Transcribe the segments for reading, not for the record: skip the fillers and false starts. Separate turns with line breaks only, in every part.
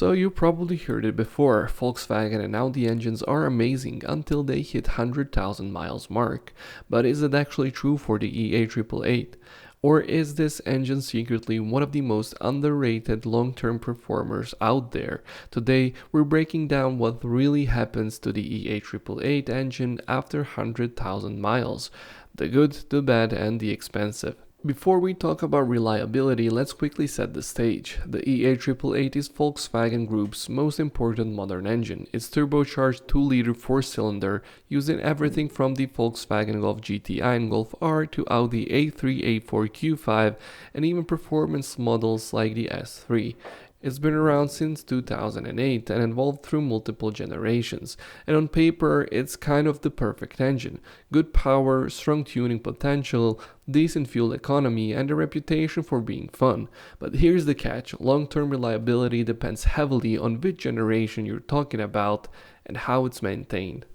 So you probably heard it before, Volkswagen and Audi engines are amazing until they hit 100,000 miles mark. But is it actually true for the EA888? Or is this engine secretly one of the most underrated long-term performers out there? Today, we're breaking down what really happens to the EA888 engine after 100,000 miles. The good, the bad, and the expensive. Before we talk about reliability, let's quickly set the stage. The EA888 is Volkswagen Group's most important modern engine. It's turbocharged 2-liter 4-cylinder, used in everything from the Volkswagen Golf GTI and Golf R to Audi A3, A4, Q5, and even performance models like the S3. It's been around since 2008 and evolved through multiple generations, and on paper it's kind of the perfect engine. Good power, strong tuning potential, decent fuel economy, and a reputation for being fun. But here's the catch, long-term reliability depends heavily on which generation you're talking about and how it's maintained.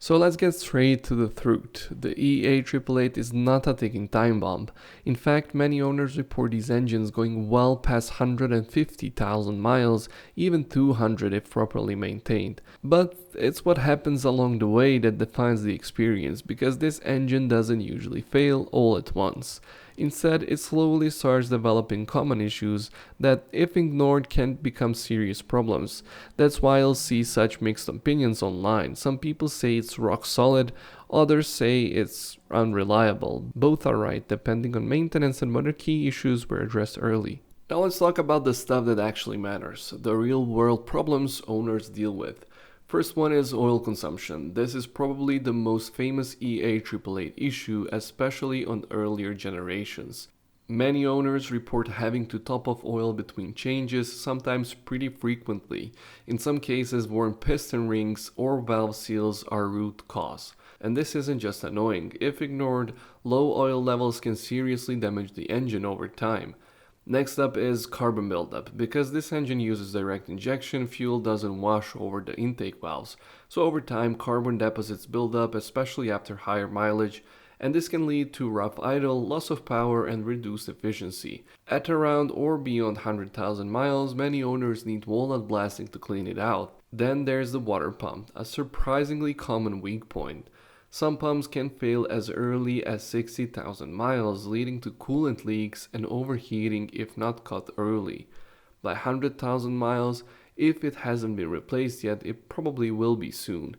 So let's get straight to the truth. The EA888 is not a ticking time bomb. In fact, many owners report these engines going well past 150,000 miles, even 200 if properly maintained. But it's what happens along the way that defines the experience, because this engine doesn't usually fail all at once. Instead, it slowly starts developing common issues that, if ignored, can become serious problems. That's why you'll see such mixed opinions online. Some people say it's rock solid, others say it's unreliable. Both are right, depending on maintenance and whether key issues were addressed early. Now let's talk about the stuff that actually matters, the real world problems owners deal with. First one is oil consumption. This is probably the most famous EA888 issue, especially on earlier generations. Many owners report having to top off oil between changes, sometimes pretty frequently. In some cases, worn piston rings or valve seals are root cause. And this isn't just annoying. If ignored, low oil levels can seriously damage the engine over time. Next up is carbon buildup. Because this engine uses direct injection, fuel doesn't wash over the intake valves. So over time, carbon deposits build up, especially after higher mileage, and this can lead to rough idle, loss of power, and reduced efficiency. At around or beyond 100,000 miles, many owners need walnut blasting to clean it out. Then there's the water pump, a surprisingly common weak point. Some pumps can fail as early as 60,000 miles, leading to coolant leaks and overheating if not caught early. By 100,000 miles, if it hasn't been replaced yet, it probably will be soon.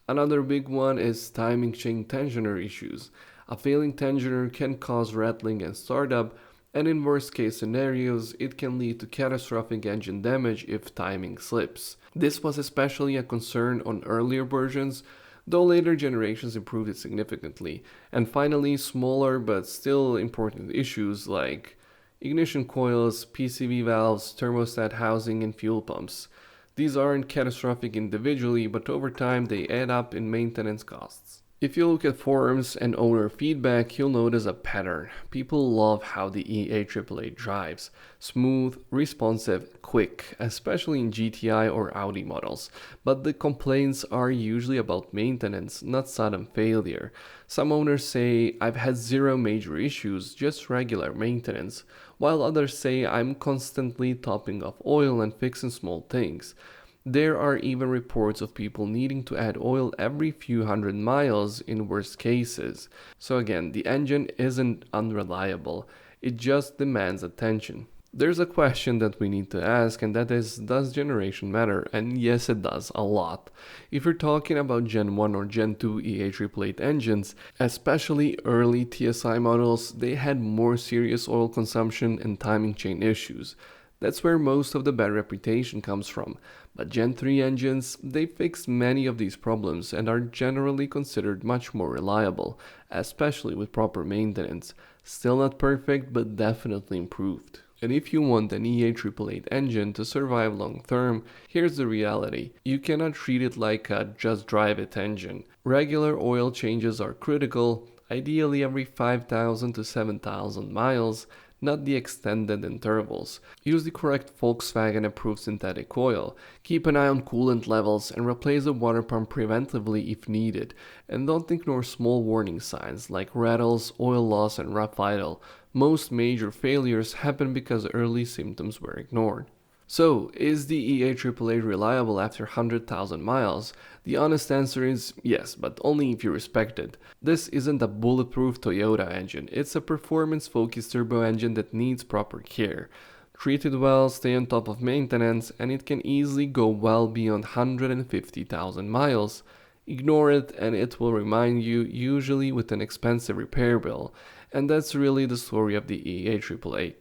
Another big one is timing chain tensioner issues. A failing tensioner can cause rattling and startup, and in worst case scenarios, it can lead to catastrophic engine damage if timing slips. This was especially a concern on earlier versions, though later generations improved it significantly. And finally, smaller but still important issues like ignition coils, PCV valves, thermostat housing, and fuel pumps. These aren't catastrophic individually, but over time they add up in maintenance costs. If you look at forums and owner feedback, you'll notice a pattern. People love how the EA888 drives. Smooth, responsive, quick, especially in GTI or Audi models. But the complaints are usually about maintenance, not sudden failure. Some owners say, I've had zero major issues, just regular maintenance, while others say I'm constantly topping off oil and fixing small things. There are even reports of people needing to add oil every few hundred miles in worst cases. So again, the engine isn't unreliable, it just demands attention. There's a question that we need to ask, and that is, does generation matter? And yes, it does, a lot. If you're talking about Gen 1 or Gen 2 EA888 engines, especially early TSI models, they had more serious oil consumption and timing chain issues. That's where most of the bad reputation comes from. But Gen 3 engines, they fixed many of these problems and are generally considered much more reliable, especially with proper maintenance. Still not perfect, but definitely improved. And if you want an EA888 engine to survive long term, here's the reality. You cannot treat it like a just drive it engine. Regular oil changes are critical, ideally every 5,000 to 7,000 miles, not the extended intervals. Use the correct Volkswagen approved synthetic oil. Keep an eye on coolant levels and replace the water pump preventively if needed. And don't ignore small warning signs like rattles, oil loss, and rough idle. Most major failures happen because early symptoms were ignored. So, is the EA888 reliable after 100,000 miles? The honest answer is yes, but only if you respect it. This isn't a bulletproof Toyota engine, it's a performance-focused turbo engine that needs proper care. Treat it well, stay on top of maintenance, and it can easily go well beyond 150,000 miles. Ignore it and it will remind you, usually with an expensive repair bill. And that's really the story of the EA888.